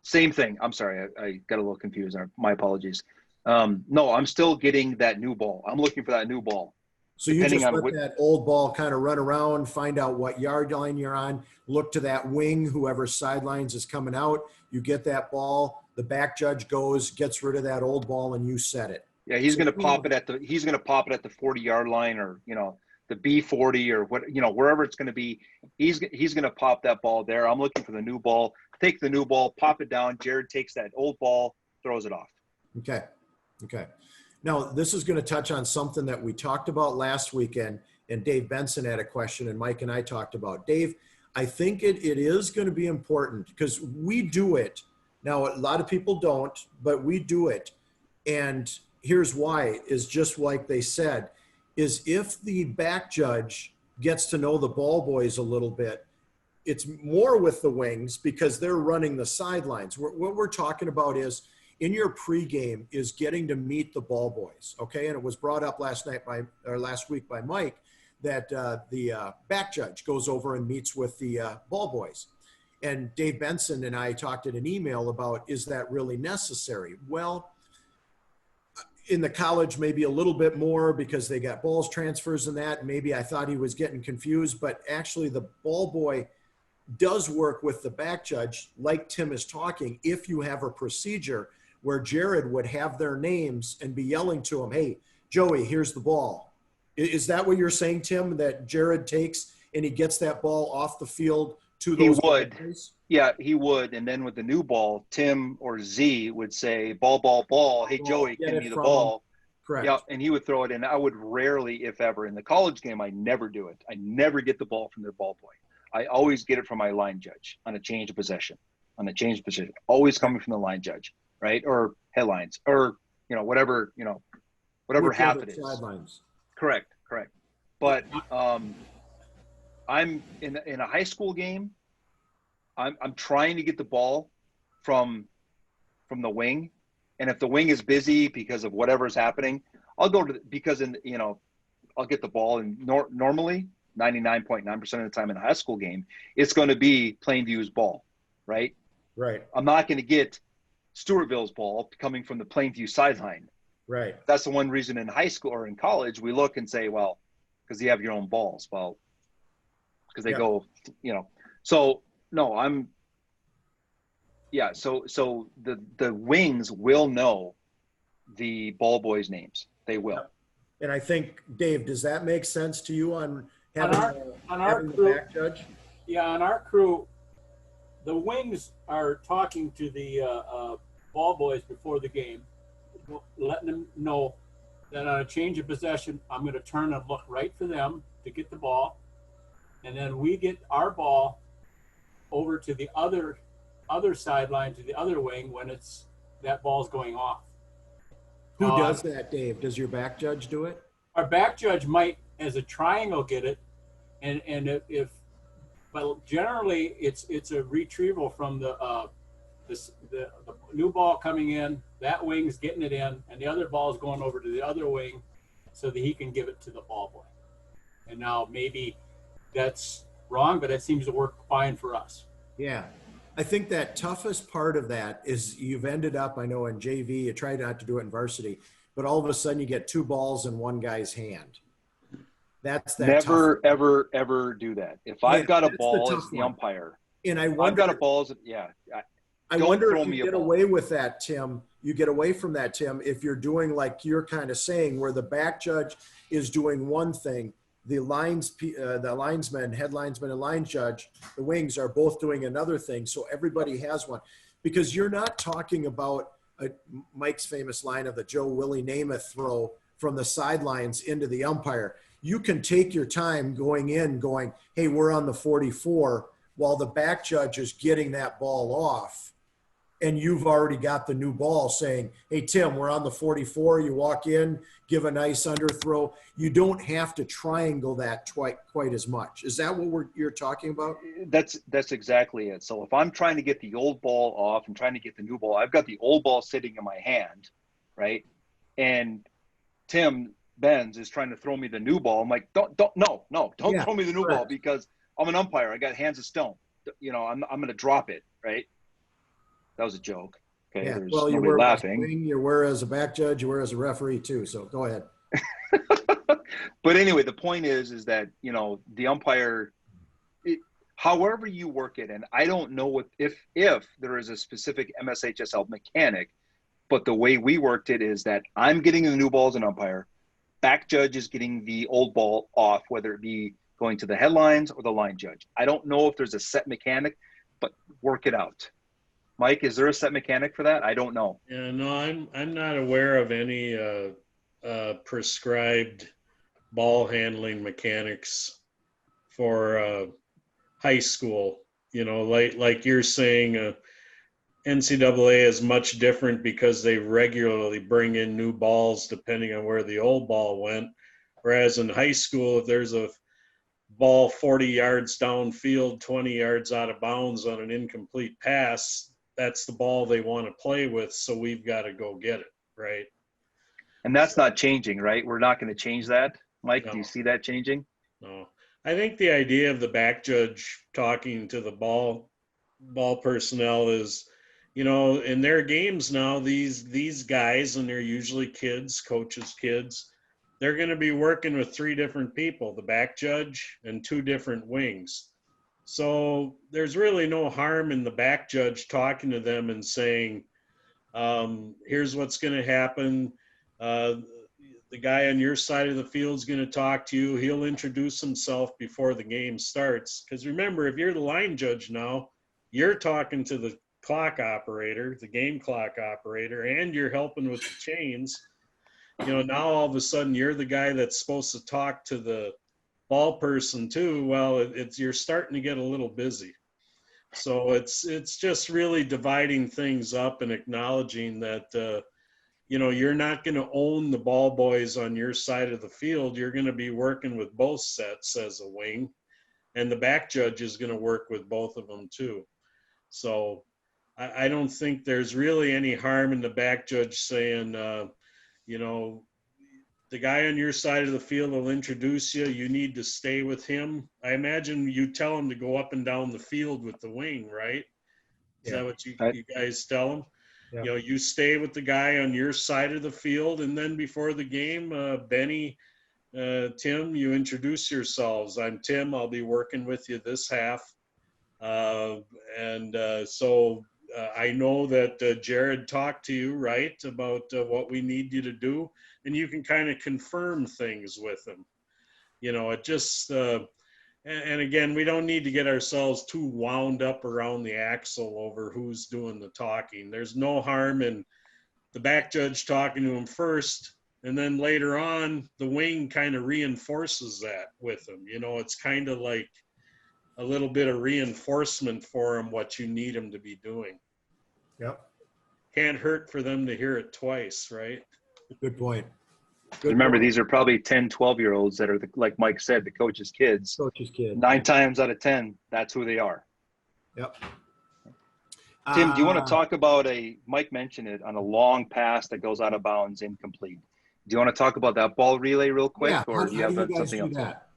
Same thing. I'm sorry. I got a little confused. My apologies. No, I'm still getting that new ball. I'm looking for that new ball. So you just let that old ball kind of run around, find out what yard line you're on, look to that wing, whoever sidelines is coming out. You get that ball. The back judge goes, gets rid of that old ball, and you set it. Yeah, he's going to pop it at the 40-yard line, or the B40, or wherever it's going to be. He's going to pop that ball there. I'm looking for the new ball. Take the new ball, pop it down. Jared takes that old ball, throws it off. Okay. Now, this is going to touch on something that we talked about last weekend, and Dave Benson had a question, and Mike and I talked about. Dave, I think it is going to be important because we do it. Now, a lot of people don't, but we do it. And here's why, is just like they said, is if the back judge gets to know the ball boys a little bit, it's more with the wings because they're running the sidelines. What we're talking about is in your pregame is getting to meet the ball boys. Okay. And it was brought up last week by Mike that the back judge goes over and meets with the ball boys. And Dave Benson and I talked in an email about, is that really necessary? Well, in the college, maybe a little bit more because they got balls transfers and that. Maybe I thought he was getting confused, but actually the ball boy does work with the back judge, like Tim is talking, if you have a procedure where Jared would have their names and be yelling to him, hey, Joey, here's the ball. Is that what you're saying, Tim, that Jared takes and he gets that ball off the field to those guys? Yeah, he would. And then with the new ball, Tim or Z would say, ball. Hey, Joey, give me the ball. Correct. Yeah, and he would throw it in. I would rarely, if ever. In the college game, I never do it. I never get the ball from their ball boy. I always get it from my line judge on a change of possession. Always coming from the line judge, right? Or headlines, or whatever half it is. Sidelines. Correct. But I'm in a high school game. I'm trying to get the ball from the wing, and if the wing is busy because of whatever's happening, I'll go to I'll get the ball. And normally 99.9% of the time in a high school game, it's going to be Plainview's ball, right? Right. I'm not going to get Stewartville's ball coming from the Plainview sideline. Right. That's the one reason in high school or in college we look and say, well, because you have your own balls. Well, because they go, So no, So the wings will know the ball boys' names. They will. Yep. And I think, Dave, does that make sense to you on our the crew, back judge? Yeah, on our crew, the wings are talking to the ball boys before the game, letting them know that on a change of possession, I'm going to turn and look right for them to get the ball. And then we get our ball over to the other sideline, to the other wing when that ball's going off. Who does that, Dave? Does your back judge do it? Our back judge might, as a triangle, get it, and if but generally it's a retrieval from the new ball coming in, that wing's getting it in, and the other ball's going over to the other wing so that he can give it to the ball boy. And now maybe that's wrong, but that seems to work fine for us. Yeah. I think that toughest part of that is you've ended up, I know in JV, you try not to do it in varsity, but all of a sudden you get two balls in one guy's hand. That's that Never, tough. ever do that. If I've got a ball as the one. umpire, And I I've wonder, got a ball as, yeah. I Don't wonder throw if me you a get ball. away with that, Tim. You get away from that, Tim, if you're doing like you're kind of saying, where the back judge is doing one thing, the linesman, head linesman, and line judge, the wings are both doing another thing. So everybody has one, because you're not talking about Mike's famous line of the Joe Willie Namath throw from the sidelines into the umpire. You can take your time going in, going, hey, we're on the 44, while the back judge is getting that ball off. And you've already got the new ball saying, hey, Tim, we're on the 44. You walk in, give a nice underthrow. You don't have to triangle that quite as much. Is that what you're talking about? That's exactly it. So if I'm trying to get the old ball off and trying to get the new ball, I've got the old ball sitting in my hand, right? And Tim Benz is trying to throw me the new ball. I'm like, don't throw me the new ball, because I'm an umpire. I got hands of stone. You know, I'm going to drop it, right? That was a joke. Okay, Yeah. there's Well, you nobody were laughing. you were as a back judge, you were as a referee too. So go ahead. But anyway, the point is that, you know, the umpire, however you work it, and I don't know if there is a specific MSHSL mechanic, but the way we worked it is that I'm getting the new ball as an umpire, back judge is getting the old ball off, whether it be going to the headlines or the line judge. I don't know if there's a set mechanic, but work it out. Mike, is there a set mechanic for that? I don't know. Yeah, no, I'm not aware of any prescribed ball handling mechanics for high school. You know, like you're saying, NCAA is much different because they regularly bring in new balls depending on where the old ball went. Whereas in high school, if there's a ball 40 yards downfield, 20 yards out of bounds on an incomplete pass, that's the ball they want to play with. So we've got to go get it, right? And that's not changing, right? We're not going to change that. Mike, No. Do you see that changing? No. I think the idea of the back judge talking to the ball personnel is, you know, in their games now, these guys, and they're usually kids, coaches' kids, they're going to be working with three different people, the back judge and two different wings. So there's really no harm in the back judge talking to them and saying, here's what's going to happen. The guy on your side of the field is going to talk to you. He'll introduce himself before the game starts. Because remember, if you're the line judge now, you're talking to the clock operator, the game clock operator, and you're helping with the chains. You know, now all of a sudden you're the guy that's supposed to talk to the ball person too. Well, you're starting to get a little busy. So it's just really dividing things up and acknowledging that, you know, you're not going to own the ball boys on your side of the field. You're going to be working with both sets as a wing, and the back judge is going to work with both of them too. So I don't think there's really any harm in the back judge saying, you know, the guy on your side of the field will introduce you. You need to stay with him. I imagine you tell him to go up and down the field with the wing, right? Is that what you guys tell him? Yeah. You know, you stay with the guy on your side of the field, and then before the game, Benny, Tim, you introduce yourselves. I'm Tim. I'll be working with you this half. So I know that Jared talked to you, right, about what we need you to do, and you can kind of confirm things with him. You know, it just, and again, we don't need to get ourselves too wound up around the axle over who's doing the talking. There's no harm in the back judge talking to him first, and then later on, the wing kind of reinforces that with him. You know, it's kind of like a little bit of reinforcement for him, what you need him to be doing. Yep. Can't hurt for them to hear it twice, right? Good point. Remember, these are probably 10, 12-year-olds that are, like Mike said, the coach's kids. Coach's kid. 9 times out of 10, that's who they are. Yep. Tim, do you want to talk about Mike mentioned it, on a long pass that goes out of bounds, incomplete. Do you want to talk about that ball relay real quick? Yeah. Or do you have something else? That?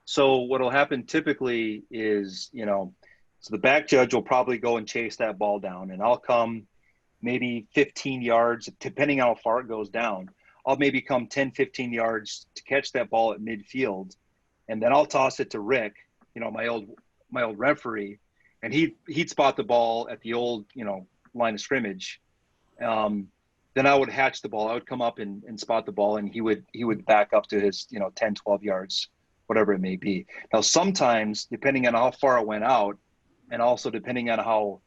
So what will happen typically is, so the back judge will probably go and chase that ball down, and I'll come maybe 15 yards, depending on how far it goes down. I'll maybe come 10, 15 yards to catch that ball at midfield, and then I'll toss it to Rick, my old referee, and he'd spot the ball at the old, line of scrimmage. Then I would hatch the ball. I would come up and spot the ball, and he would back up to his, 10, 12 yards, whatever it may be. Now, sometimes, depending on how far it went out, and also depending on how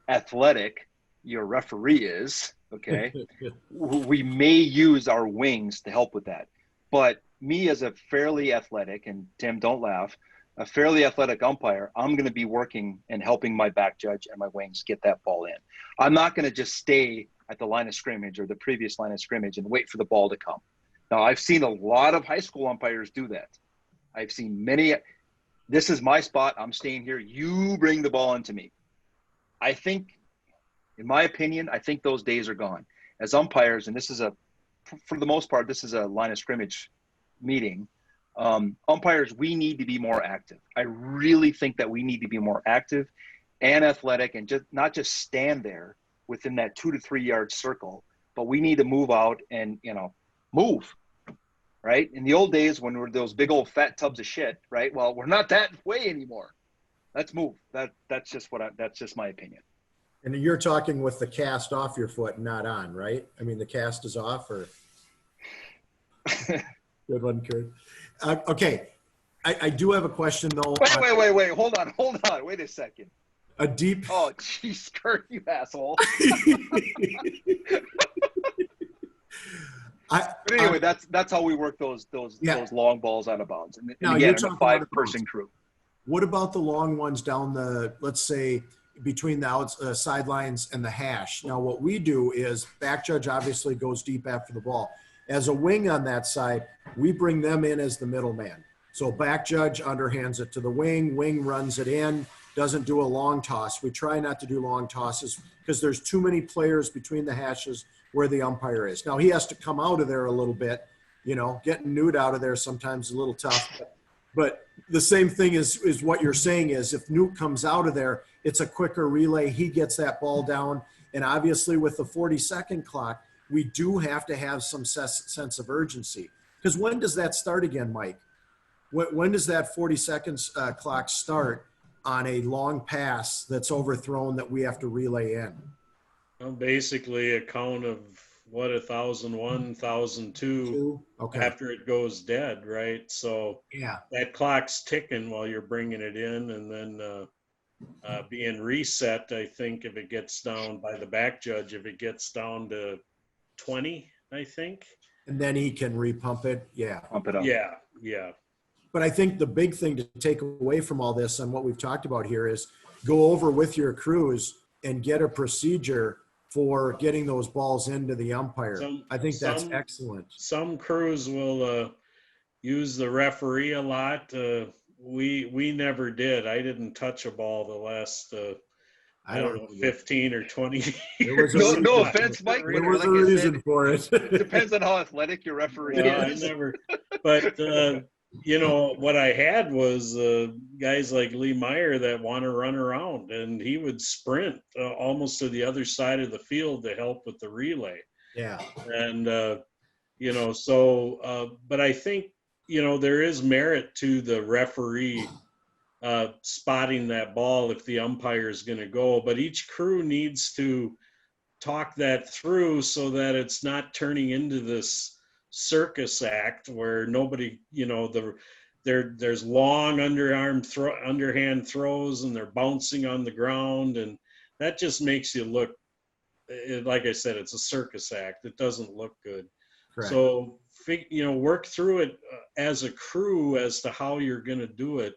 athletic your referee is, okay, we may use our wings to help with that. But me as a fairly athletic, and Tim, don't laugh, a fairly athletic umpire, I'm going to be working and helping my back judge and my wings get that ball in. I'm not going to just stay at the line of scrimmage or the previous line of scrimmage and wait for the ball to come. Now, I've seen a lot of high school umpires do that. I've seen many. This is my spot. I'm staying here. You bring the ball into me. I think, in my opinion, I think those days are gone. As umpires, and for the most part, this is a line of scrimmage meeting. Umpires, we need to be more active. I really think that we need to be more active and athletic, and just not just stand there within that 2 to 3 yard circle, but we need to move out and, move, right? In the old days when we're those big old fat tubs of shit, right? Well, we're not that way anymore. Let's move. That's just my opinion. And you're talking with the cast off your foot, not on, right? I mean, the cast is off, or good one, Kurt. Okay, I do have a question though. Wait. Hold on. Wait a second. A deep. Oh, jeez, Kurt, you asshole. But anyway, that's how we work those long balls out of bounds. And again, in a 5-person crew. What about the long ones down the, let's say, between the sidelines and the hash? Now, what we do is back judge obviously goes deep after the ball. As a wing on that side, we bring them in as the middleman. So back judge underhands it to the wing runs it in, doesn't do a long toss. We try not to do long tosses because there's too many players between the hashes where the umpire is. Now, he has to come out of there a little bit, getting Newt out of there sometimes is a little tough. But the same thing is what you're saying is if Newt comes out of there, it's a quicker relay. He gets that ball down. And obviously with the 40-second clock, we do have to have some sense of urgency. Because when does that start again, Mike? When does that 40 seconds clock start on a long pass that's overthrown that we have to relay in? Well, basically a count of 1,001, 1,002 after it goes dead, right? So yeah, that clock's ticking while you're bringing it in, and then being reset. I think if it gets down by the back judge, if it gets down to 20, I think, and then he can repump it. Yeah, pump it up. Yeah. But I think the big thing to take away from all this and what we've talked about here is go over with your crews and get a procedure for getting those balls into the umpire. I think that's excellent. Some crews will use the referee a lot. We never did. I didn't touch a ball the last, I don't know, 15 or 20 years. No offense, Mike. There was a reason for it. Depends on how athletic your referee is. I never. But what I had was guys like Lee Meyer that want to run around, and he would sprint almost to the other side of the field to help with the relay. Yeah. And, but I think, there is merit to the referee spotting that ball if the umpire is going to go, but each crew needs to talk that through so that it's not turning into this circus act where nobody, there's long underhand throws and they're bouncing on the ground, and that just makes you look, like I said, it's a circus act. It doesn't look good. Correct. So work through it as a crew as to how you're going to do it.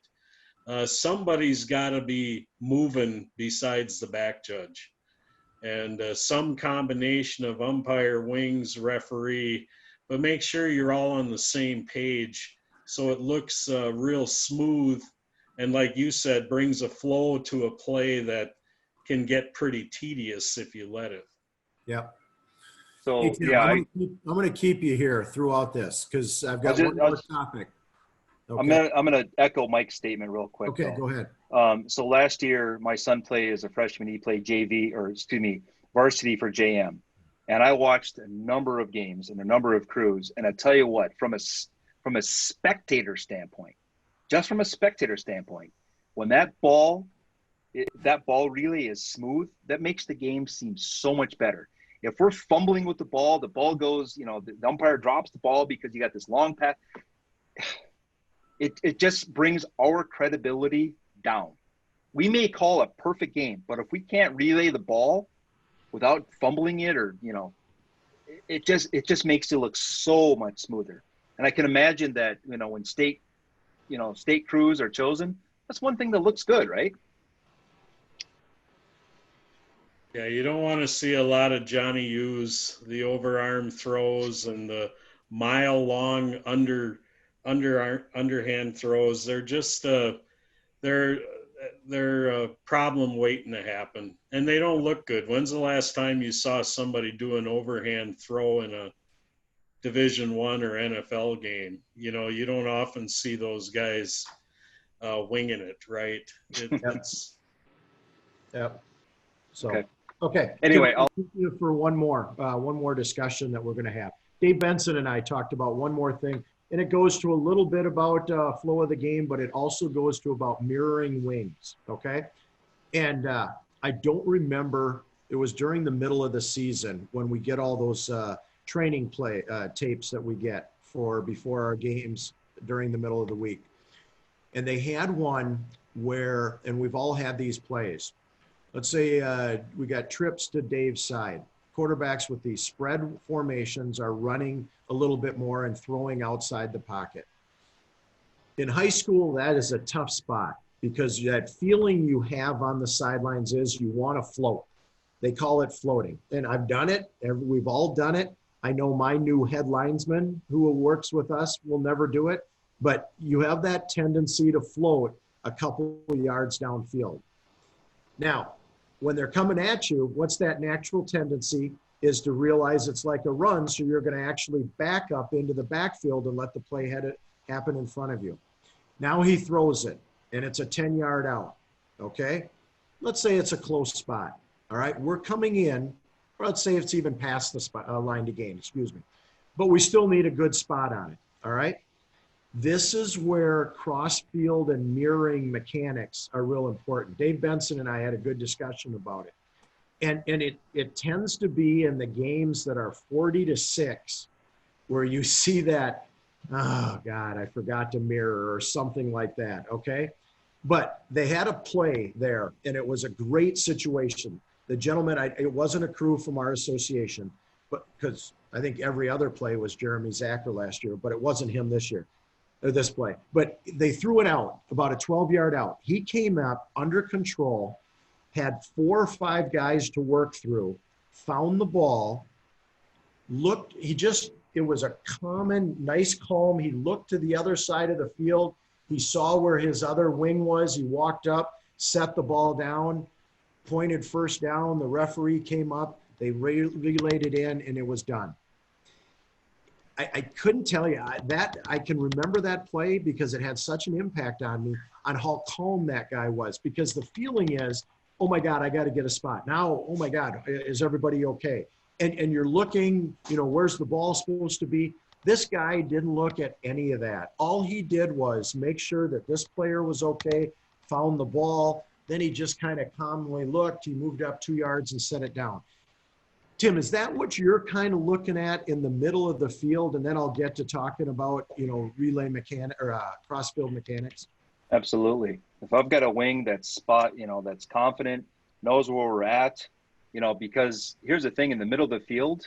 Somebody's got to be moving besides the back judge, and some combination of umpire, wings, referee but make sure you're all on the same page so it looks real smooth. And like you said, brings a flow to a play that can get pretty tedious if you let it. Yep. So Hey, Tim, yeah, I'm going to keep you here throughout this because I've got one more topic. Okay. I'm gonna echo Mike's statement real quick. Okay, though. go ahead. So last year, my son played as a freshman. He played varsity for JM, and I watched a number of games and a number of crews. And I tell you what, from a spectator standpoint, just from a spectator standpoint, when that ball relay is smooth, that makes the game seem so much better. If we're fumbling with the ball goes, the umpire drops the ball because you got this long path. It just brings our credibility down. We may call a perfect game, but if we can't relay the ball without fumbling it, or it just makes it look so much smoother. And I can imagine that when state crews are chosen, that's one thing that looks good, right? Yeah, you don't want to see a lot of Johnny U's, the overarm throws and the mile-long underhand throws. They're just they're a problem waiting to happen, and they don't look good. When's the last time you saw somebody do an overhand throw in a Division I or NFL game? You don't often see those guys winging it, right? It's Yep. So. Okay. Okay. Anyway, I'll keep you for one more discussion that we're going to have. Dave Benson and I talked about one more thing, and it goes to a little bit about flow of the game, but it also goes to about mirroring wings. Okay. And I don't remember, it was during the middle of the season when we get all those training tapes that we get before our games during the middle of the week. And they had one where, and we've all had these plays. Let's say we got trips to Dave's side. Quarterbacks with these spread formations are running a little bit more and throwing outside the pocket. In high school, that is a tough spot because that feeling you have on the sidelines is you want to float. They call it floating. And I've done it. We've all done it. I know my new head linesman who works with us will never do it. But you have that tendency to float a couple of yards downfield. Now, when they're coming at you, what's that natural tendency is to realize it's like a run, so you're going to actually back up into the backfield and let the play happen in front of you. Now he throws it, and it's a 10-yard out, okay? Let's say it's a close spot, all right? We're coming in, or let's say it's even past the line to gain, excuse me. But we still need a good spot on it, all right? This is where cross-field and mirroring mechanics are real important. Dave Benson and I had a good discussion about it. And it tends to be in the games that are 40-6 where you see that, oh, God, I forgot to mirror or something like that, okay? But they had a play there, and it was a great situation. The gentleman, it wasn't a crew from our association, but because I think every other play was Jeremy Zacher last year, but it wasn't him this year. This play, but they threw it out, about a 12-yard out. He came up under control, had 4 or 5 guys to work through, found the ball, it was a nice calm. He looked to the other side of the field. He saw where his other wing was. He walked up, set the ball down, pointed first down. The referee came up. They relayed it in, and it was done. I couldn't tell you that I can remember that play because it had such an impact on me on how calm that guy was, because the feeling is, oh my God, I got to get a spot now. Oh my God, is everybody okay? And you're looking, where's the ball supposed to be? This guy didn't look at any of that. All he did was make sure that this player was okay, found the ball. Then he just kind of calmly looked. He moved up 2 yards and set it down. Tim, is that what you're kind of looking at in the middle of the field? And then I'll get to talking about, relay mechanic or cross-field mechanics. Absolutely. If I've got a wing that's that's confident, knows where we're at, because here's the thing, in the middle of the field,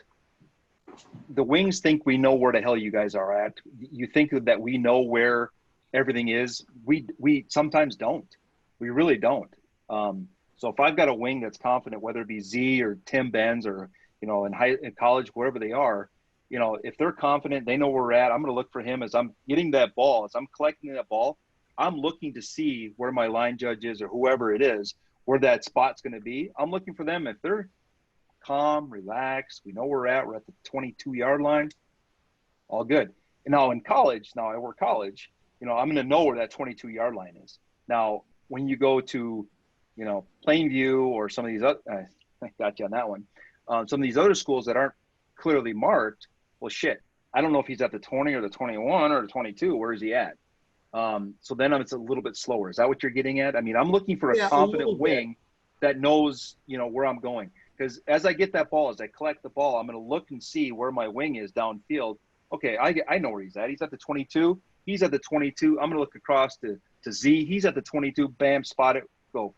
the wings think we know where the hell you guys are at. You think that we know where everything is. We sometimes don't. We really don't. So if I've got a wing that's confident, whether it be Z or Tim Benz or, in college, wherever they are, you know, if they're confident, they know where we're at, I'm going to look for him as I'm getting that ball, as I'm collecting that ball. I'm looking to see where my line judge is or whoever it is, where that spot's going to be. I'm looking for them. If they're calm, relaxed, we know where we're at. We're at the 22-yard line. All good. And now in college, now I work college, you know, I'm going to know where that 22-yard line is. Now, when you go to, you know, Plainview or some of these other, I got you on that one. Some of these other schools that aren't clearly marked, well, shit, I don't know if he's at the 20 or the 21 or the 22. Where is he at? So then it's a little bit slower. Is that what you're getting at? I mean, I'm looking for a confident wing that knows, you know, where I'm going. Because as I get that ball, as I collect the ball, I'm going to look and see where my wing is downfield. Okay, I know where he's at. He's at the 22. He's at the 22. I'm going to look across to Z. He's at the 22. Bam, spot it, go.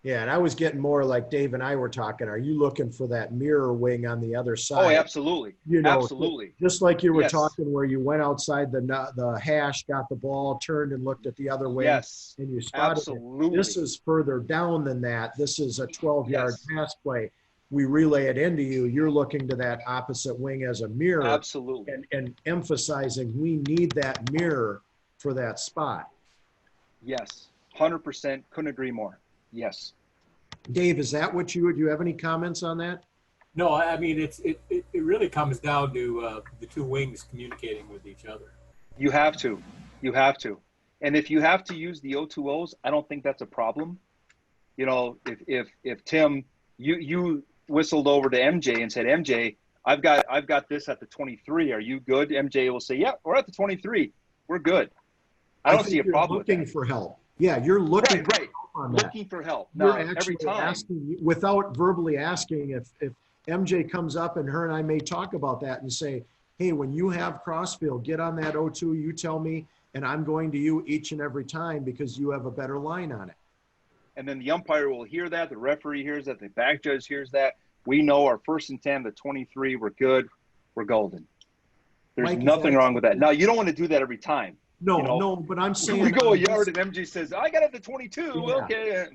Yeah, and I was getting more like Dave and I were talking. Are you looking for that mirror wing on the other side? Oh, absolutely. You know, absolutely. Just like you were talking where you went outside the hash, got the ball, turned and looked at the other wing. Yes, and you spotted absolutely. it. This is further down than that. This is a 12-yard pass play. We relay it into you. You're looking to that opposite wing as a mirror. Absolutely. And emphasizing we need that mirror for that spot. Yes, 100%. Couldn't agree more. Yes. Dave, is that what do you have any comments on that? No, I mean, it really comes down to the two wings communicating with each other. You have to. You have to. And if you have to use the O2Os, I don't think that's a problem. You know, if Tim, you whistled over to MJ and said, MJ, I've got this at the 23. Are you good? MJ will say, yeah, we're at the 23. We're good. I don't see a problem with that. Looking for help. Yeah, you're looking right. for help on that. Looking for help. You're now, every time. asking, without verbally asking, if MJ comes up and her and I may talk about that and say, hey, when you have crossfield, get on that O2, you tell me, and I'm going to you each and every time because you have a better line on it. And then the umpire will hear that, the referee hears that, the back judge hears that. We know our 1st and 10, the 23, we're good, we're golden. There's Mike, nothing wrong with that. Now, you don't want to do that every time. No, you know? no, but I'm saying we go a yard and MJ says, I got it at the 22. Yeah. Okay,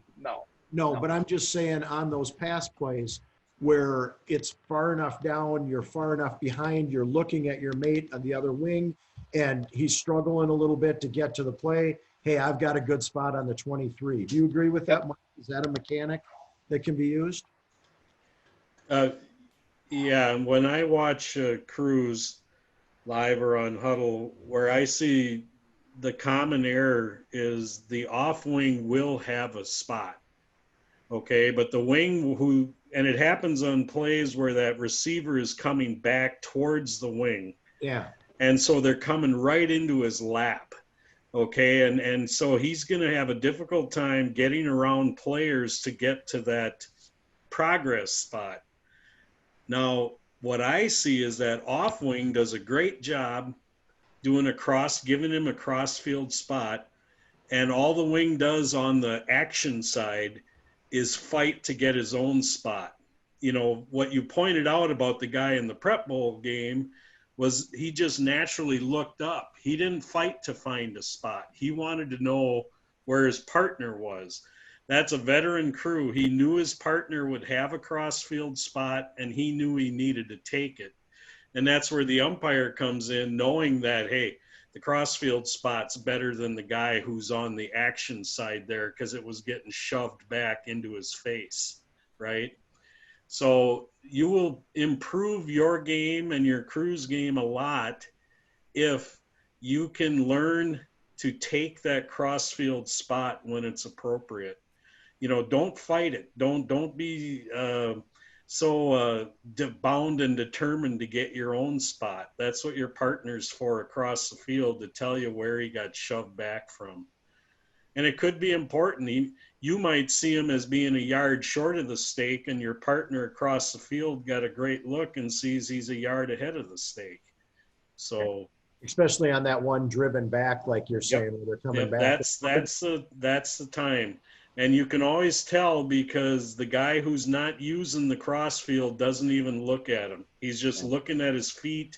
no, but I'm just saying on those pass plays where it's far enough down, you're far enough behind, you're looking at your mate on the other wing, and he's struggling a little bit to get to the play. Hey, I've got a good spot on the 23. Do you agree with that, Mike? Is that a mechanic that can be used? Yeah, when I watch Cruz live or on Huddle, where I see the common error is the off wing will have a spot. Okay, but the wing and it happens on plays where that receiver is coming back towards the wing. Yeah. And so they're coming right into his lap. Okay, and so he's going to have a difficult time getting around players to get to that progress spot. Now, what I see is that off wing does a great job giving him a crossfield spot, and all the wing does on the action side is fight to get his own spot. You know, what you pointed out about the guy in the Prep Bowl game was he just naturally looked up. He didn't fight to find a spot. He wanted to know where his partner was. That's a veteran crew. He knew his partner would have a crossfield spot, and he knew he needed to take it. And that's where the umpire comes in, knowing that, hey, the crossfield spot's better than the guy who's on the action side there because it was getting shoved back into his face, right? So you will improve your game and your crew's game a lot if you can learn to take that crossfield spot when it's appropriate. You know, don't fight it. Don't be so bound and determined to get your own spot. That's what your partner's for across the field, to tell you where he got shoved back from. And it could be important. You might see him as being a yard short of the stake, and your partner across the field got a great look and sees he's a yard ahead of the stake. So, especially on that one driven back, like you're saying, where they're coming back. That's the time. And you can always tell because the guy who's not using the crossfield doesn't even look at him. He's just looking at his feet.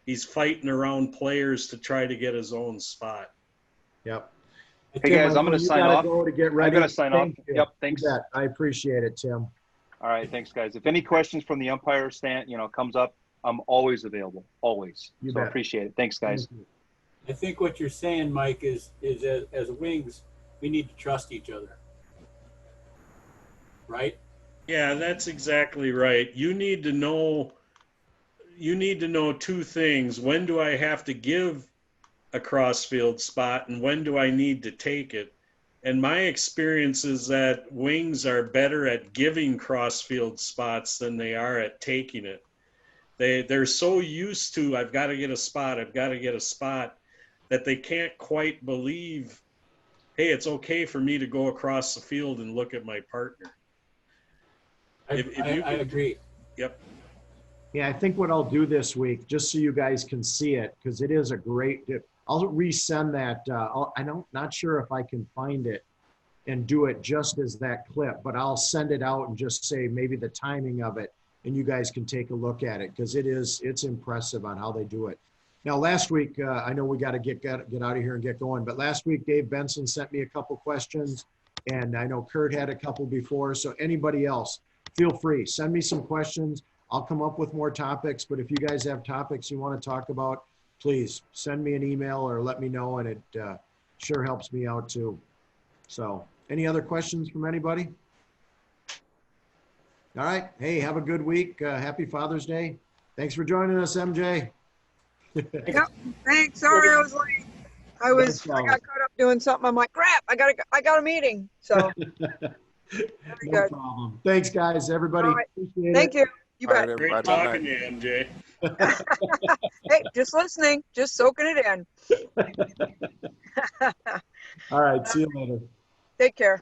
He's fighting around players to try to get his own spot. Yep. Hey, guys, I'm going to sign off. Go to get ready. I'm going to sign off. You. Yep, thanks. I appreciate it, Tim. All right, thanks, guys. If any questions from the umpire comes up, I'm always available, always. You So I bet. appreciate it. Thanks, guys. I think what you're saying, Mike, is as wings, we need to trust each other, right? Yeah, that's exactly right. You need to know two things. When do I have to give a crossfield spot and when do I need to take it? And my experience is that wings are better at giving crossfield spots than they are at taking it. They're so used to I've got to get a spot, that they can't quite believe, hey, it's okay for me to go across the field and look at my partner. I agree. Yep. Yeah, I think what I'll do this week, just so you guys can see it, because it is a great, I'll resend that. I'm not sure if I can find it and do it just as that clip, but I'll send it out and just say maybe the timing of it, and you guys can take a look at it, because it's impressive on how they do it. Now, last week, I know we got to get out of here and get going, but last week, Dave Benson sent me a couple questions, and I know Kurt had a couple before, so anybody else, feel free, send me some questions. I'll come up with more topics, but if you guys have topics you want to talk about, please send me an email or let me know, and it sure helps me out too. So, any other questions from anybody? All right. Hey, have a good week. Happy Father's Day. Thanks for joining us, MJ. Yep. Thanks. Sorry I was late. I got caught up doing something. I'm like, crap, I got a meeting. So very No good. problem. Thanks, guys. Everybody. All right. Appreciate Thank it. you. You All bet. right, everybody. Great talking to you, MJ. Hey, just listening, just soaking it in. All right. See you later. Take care.